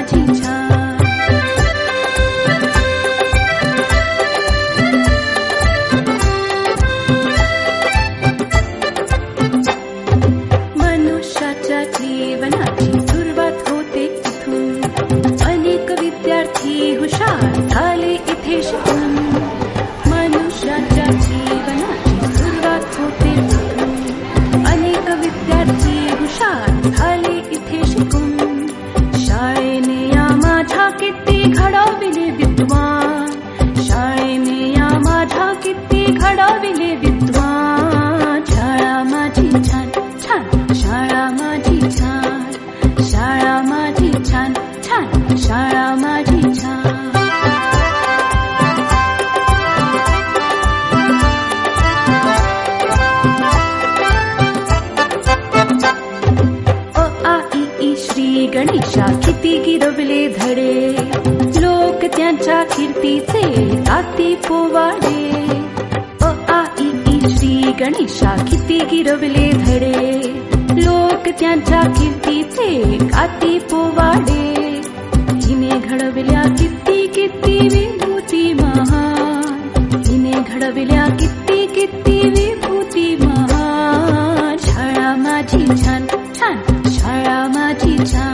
माझी छान. मनुष्याच्या जीवनाची सुरुवात होते इथून. अनेक विद्यार्थी हुशार झाले इथे शिकून. मनुष्याच्या जीवनाची सुरुवात होते इथून. अनेक विद्यार्थी हुशार झाले इथे शिकून. शाळेने या माझ्या किती घडविले विद्वान. शाळेने या माझ्या किती घडविले विद्वान. शाळा माझी छान छान, शाळा माझी छान. शाळा माझी छान छान, शाळा माझी छान. अ आ इ ई श्री गणेशा किती गिरवले धडे. लोक त्यांच्या कीर्तीचे गाती पोवाडे. अ आ इ ई श्री गणेशा किती गिरवले धडे. लोक त्यांच्या कीर्तीचे गाती पोवाडे. हिने घडविल्या किती किती विभूती महान. हिने घडविल्या किती किती विभूती महान. शाळा माझी छान छान, शाळा माझी छान.